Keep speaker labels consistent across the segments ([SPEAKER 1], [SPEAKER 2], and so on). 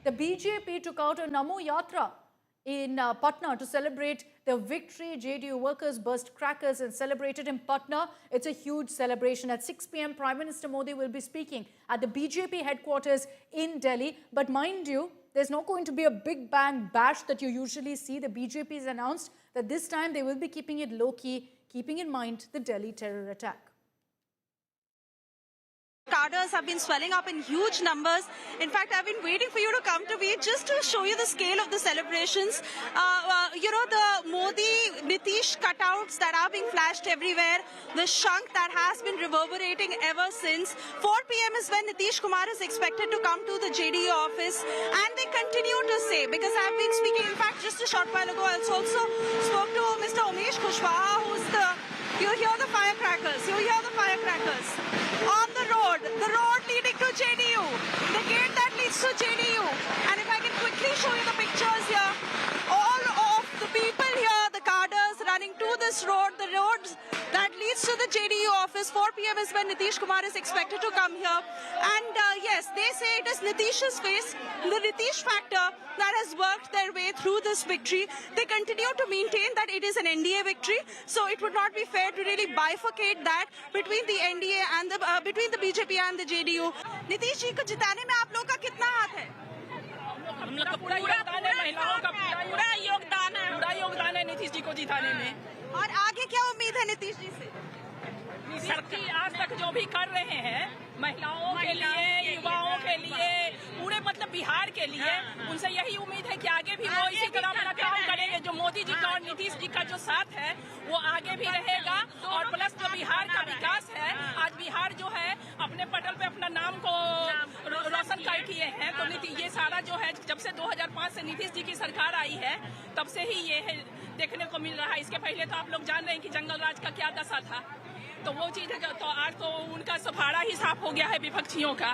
[SPEAKER 1] The BJP took out a Namo Yatra in Patna to celebrate the victory. JDU workers burst crackers and celebrated in Patna. It's a huge celebration. At 6 p.m, Prime Minister Modi will be speaking at the BJP headquarters in Delhi. But mind you, there's not going to be a big bang bash that you usually see. The BJP has announced that this time they will be keeping it low-key, keeping in mind the Delhi terror attack.
[SPEAKER 2] Cadres have been swelling up in huge numbers. In fact, I've been waiting for you to come to me just to show you the scale of the celebrations. The Modi, Nitish cutouts that are being flashed everywhere, the shank that has been reverberating ever since. 4 p.m. is when Nitish Kumar is expected to come to the JDU office, and they continue to say, because I've been speaking, in fact, just a short while ago, I also spoke to Mr. Umesh Kushwaha, who's you hear the firecrackers, on the road leading to JDU, the gate that leads to JDU. And if I can quickly show you the pictures here, all of the people here, the cadres running to this road, the road that leads to the JDU office. 4 p.m. is when Nitish Kumar is expected to come here. And yes, they say it is Nitish's face, the Nitish factor that has worked their way through this victory. They continue to maintain that it is an NDA victory, so it would not be fair to really bifurcate that between the NDA and between the BJP and the JDU. Nitish ji को जिताने में आप लोग का कितना हाथ है?
[SPEAKER 3] हम लोग का पूरा योगदान है, महिलाओं का पूरा योगदान है नीतीश जी को जिताने में।
[SPEAKER 2] और आगे क्या उम्मीद है नीतीश जी से?
[SPEAKER 3] सरकार आज तक जो भी कर रहे हैं महिलाओं के लिए, युवाओं के लिए, पूरे मतलब बिहार के लिए, उनसे यही उम्मीद है कि आगे भी वो इसी तरह अपना काम करेंगे। जो मोदी जी का और नीतीश जी का जो साथ है वो आगे भी रहेगा। और प्लस जो बिहार का विकास है, आज बिहार जो है अपने पटल पे अपना नाम को रोशन कर किए हैं। तो ये सारा जो है जब से 2005 से नीतीश जी की सरकार आई है तब से ही ये है देखने को मिल रहा है। इसके पहले तो आप लोग जान रहे हैं कि जंगल राज का क्या दशा था, तो वो चीज है। तो आज तो उनका सफारा ही साफ हो गया है विपक्षियों का।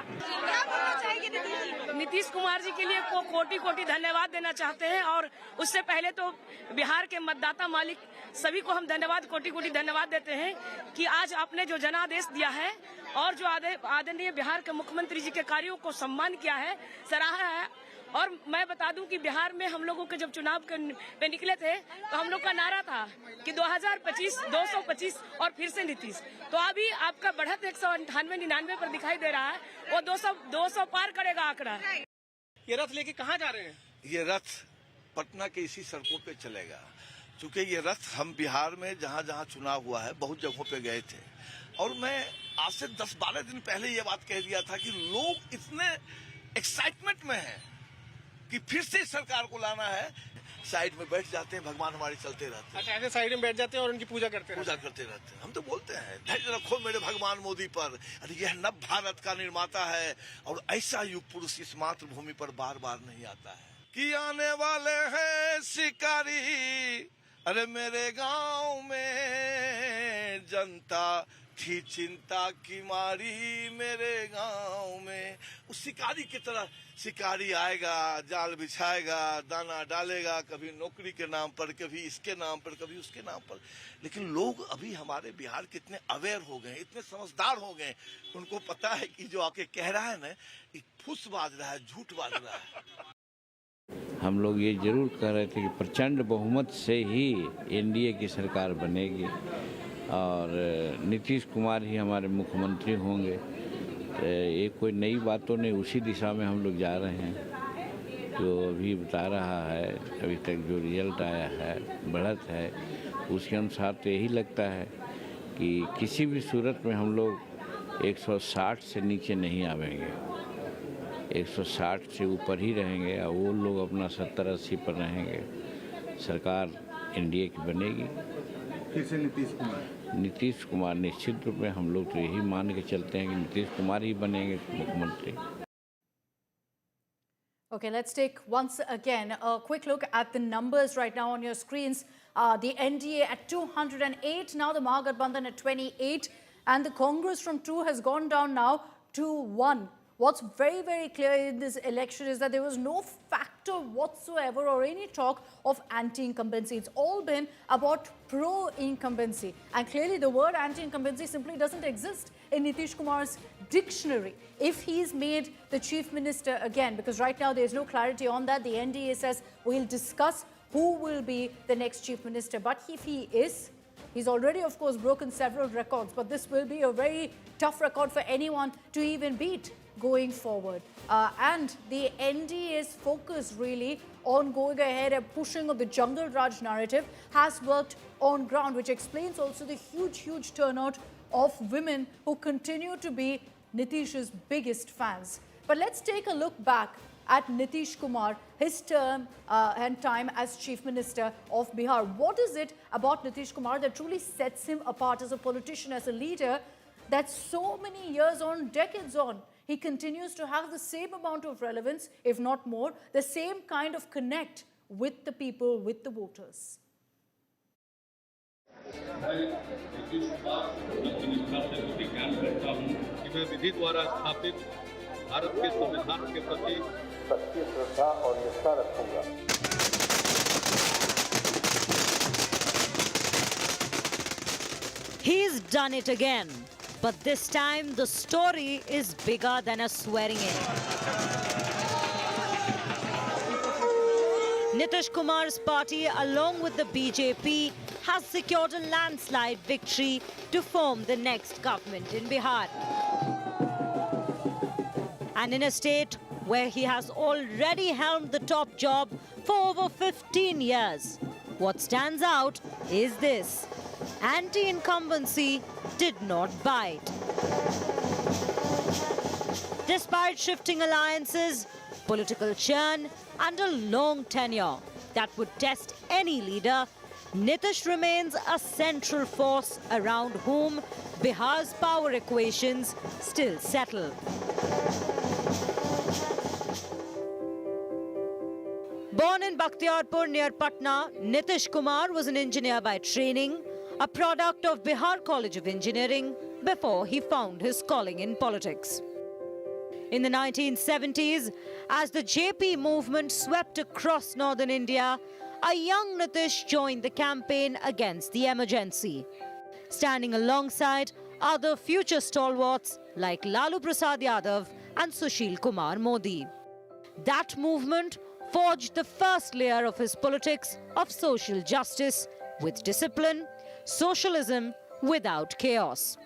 [SPEAKER 4] नीतीश कुमार जी के लिए कोटि कोटि धन्यवाद देना चाहते हैं, और उससे पहले तो बिहार के मतदाता मालिक सभी को हम धन्यवाद कोटि कोटि धन्यवाद देते हैं कि आज आपने जो जनादेश दिया है और जो आदरणीय बिहार के मुख्यमंत्री जी के कार्यों को सम्मान किया है, सराहा है। और मैं बता दूं कि बिहार में हम लोगों के जब चुनाव पे निकले थे तो हम लोग का नारा था कि 2025 225 और फिर से नीतीश। तो अभी आपका बढ़त 198-99 पर दिखाई दे रहा है, वो 200 पार करेगा आंकड़ा।
[SPEAKER 5] ये रथ लेके कहाँ जा रहे हैं?
[SPEAKER 6] ये रथ पटना के इसी सड़कों पे चलेगा, क्योंकि ये रथ हम बिहार में जहाँ जहाँ चुनाव हुआ है बहुत जगहों पे गए थे। और मैं आज से 10-12 दिन पहले ये बात कह दिया था कि लोग इतने एक्साइटमेंट में हैं कि फिर से सरकार को लाना है। साइड में बैठ जाते हैं, भगवान हमारे चलते रहते हैं।
[SPEAKER 5] अच्छा, ऐसे साइड में बैठ जाते हैं और उनकी पूजा करते हैं?
[SPEAKER 6] हम तो बोलते हैं धैर्य रखो मेरे भगवान मोदी पर, अरे यह नव भारत का निर्माता है और ऐसा युग पुरुष इस मातृभूमि पर बार बार नहीं आता है। कि आने वाले हैं शिकारी, अरे मेरे गांव में जनता थी चिंता की मारी मेरे गांव में। उस शिकारी की तरह शिकारी आएगा, जाल बिछाएगा, दाना डालेगा, कभी नौकरी के नाम पर, कभी इसके नाम पर, कभी उसके नाम पर। लेकिन लोग अभी हमारे बिहार के इतने अवेयर हो गए, इतने समझदार हो गए, उनको पता है कि जो आके कह रहा है ना, फुस बाज रहा है, झूठ बाज रहा है।
[SPEAKER 7] हम लोग ये जरूर कह रहे थे कि प्रचंड बहुमत से ही एनडीए की सरकार बनेगी और नीतीश कुमार ही हमारे मुख्यमंत्री होंगे। तो ये कोई नई बात तो नहीं, उसी दिशा में हम लोग जा रहे हैं। जो अभी बता रहा है, अभी तक जो रिजल्ट आया है, बढ़त है, उसके अनुसार तो यही लगता है कि किसी भी सूरत में हम लोग 160 से नीचे नहीं आवेंगे, 160 से ऊपर ही रहेंगे और वो लोग अपना 70-80 पर रहेंगे। सरकार एनडीए की बनेगी।
[SPEAKER 8] फिर से
[SPEAKER 7] नीतीश कुमार निश्चित रूप में हम लोग तो यही मान के चलते हैं कि नीतीश कुमार ही बनेंगे मुख्यमंत्री।
[SPEAKER 1] Okay, let's take once again a quick look at the numbers right now on your screens. The NDA at 208, now the Mahagathbandhan at 28, and the Congress from 2 has gone down now to 1. What's very, very clear in this election is that there was no fact factor whatsoever or any talk of anti-incumbency. It's all been about pro-incumbency. And clearly the word anti-incumbency simply doesn't exist in Nitish Kumar's dictionary. If he's made the chief minister again, because right now there's no clarity on that, the NDA says we'll discuss who will be the next chief minister. But if he is, he's already, of course, broken several records, but this will be a very tough record for anyone to even beat going forward. And the NDA's focus really on going ahead and pushing of the Jungle Raj narrative has worked on ground, which explains also the huge turnout of women who continue to be Nitish's biggest fans. But let's take a look back at Nitish Kumar, his term and time as Chief Minister of Bihar. What is it about Nitish Kumar that truly sets him apart as a politician, as a leader, that so many years on, decades on, he continues to have the same amount of relevance, if not more, the same kind of connect with the people, with the voters?
[SPEAKER 8] मैं विधि द्वारा स्थापित भारत के संविधान के प्रति
[SPEAKER 9] सच्ची श्रद्धा और निष्ठा रखूंगा।
[SPEAKER 10] He's done it again, but this time the story is bigger than a swearing-in. Nitish Kumar's party, along with the BJP, has secured a landslide victory to form the next government in Bihar. And in a state where he has already helmed the top job for over 15 years, what stands out is this: anti-incumbency did not bite. Despite shifting alliances, political churn, and a long tenure that would test any leader, Nitish remains a central force around whom Bihar's power equations still settle. Born in Bakhtiarpur near Patna, Nitish Kumar was an engineer by training, a product of Bihar College of Engineering, before he found his calling in politics. In the 1970s, as the JP movement swept across northern India, a young Nitish joined the campaign against the emergency, standing alongside other future stalwarts like Lalu Prasad Yadav and Sushil Kumar Modi. That movement forged the first layer of his politics of social justice with discipline, socialism without chaos.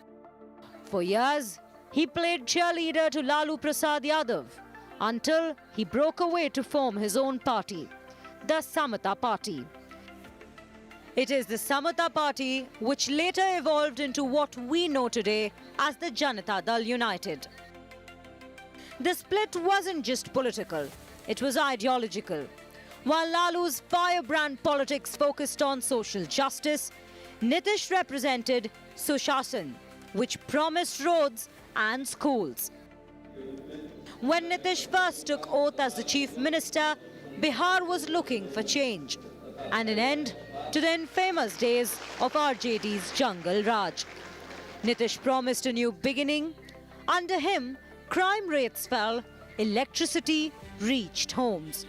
[SPEAKER 10] For years, he played cheerleader to Lalu Prasad Yadav until he broke away to form his own party, the Samata Party. It is the Samata Party which later evolved into what we know today as the Janata Dal United. The split wasn't just political, it was ideological. While Lalu's firebrand politics focused on social justice, Nitish represented Sushasan, which promised roads and schools. When Nitish first took oath as the chief minister, Bihar was looking for change and an end to the infamous days of RJD's Jungle Raj. Nitish promised a new beginning. Under him, crime rates fell, electricity reached homes.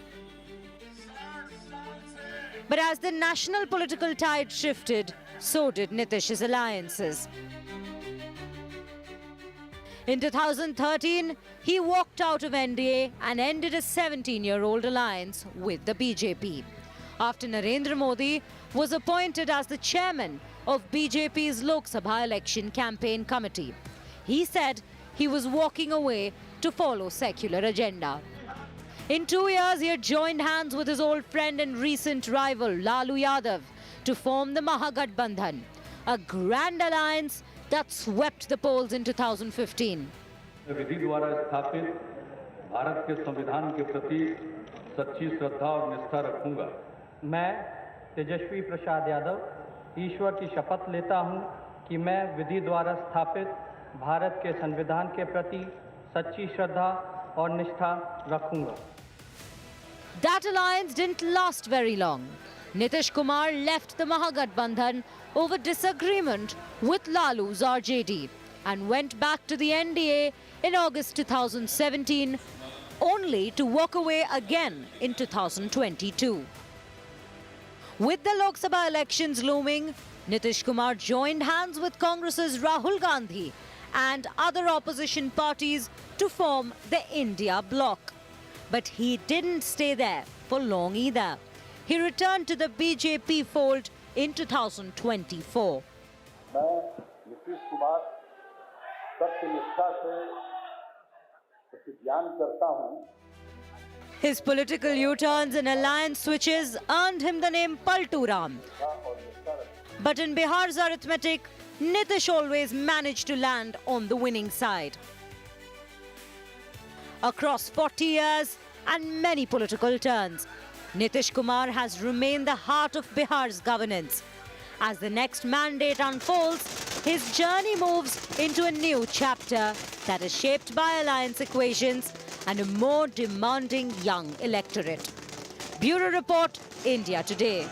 [SPEAKER 10] But as the national political tide shifted, so did Nitish's alliances. In 2013, he walked out of NDA and ended a 17-year-old alliance with the BJP. After Narendra Modi was appointed as the chairman of BJP's Lok Sabha election campaign committee, he said he was walking away to follow secular agenda. In 2 years, he had joined hands with his old friend and recent rival Lalu Yadav to form the Mahagathbandhan, a grand alliance that swept the polls in 2015.
[SPEAKER 8] विधि द्वारा स्थापित भारत के संविधान के प्रति सच्ची श्रद्धा और निष्ठा रखूंगा।
[SPEAKER 11] मैं तेजस्वी प्रसाद यादव ईश्वर की शपथ लेता हूं कि मैं विधि द्वारा स्थापित भारत के संविधान के प्रति सच्ची श्रद्धा और निष्ठा रखूंगा।
[SPEAKER 10] That alliance didn't last very long. Nitish Kumar left the Mahagathbandhan over disagreement with Lalu's RJD and went back to the NDA in August 2017 only to walk away again in 2022. With the Lok Sabha elections looming, Nitish Kumar joined hands with Congress's Rahul Gandhi and other opposition parties to form the India bloc. But he didn't stay there for long either. He returned to the BJP fold in 2024.
[SPEAKER 9] मैं नीतीश कुमार सत्यनिष्ठा से प्रतिज्ञान करता हूं।
[SPEAKER 10] His political U-turns and alliance switches earned him the name Paltu Ram. But in Bihar's arithmetic, Nitish always managed to land on the winning side. Across 40 years and many political turns, Nitish Kumar has remained the heart of Bihar's governance. As the next mandate unfolds, his journey moves into a new chapter that is shaped by alliance equations and a more demanding young electorate. Bureau Report, India Today.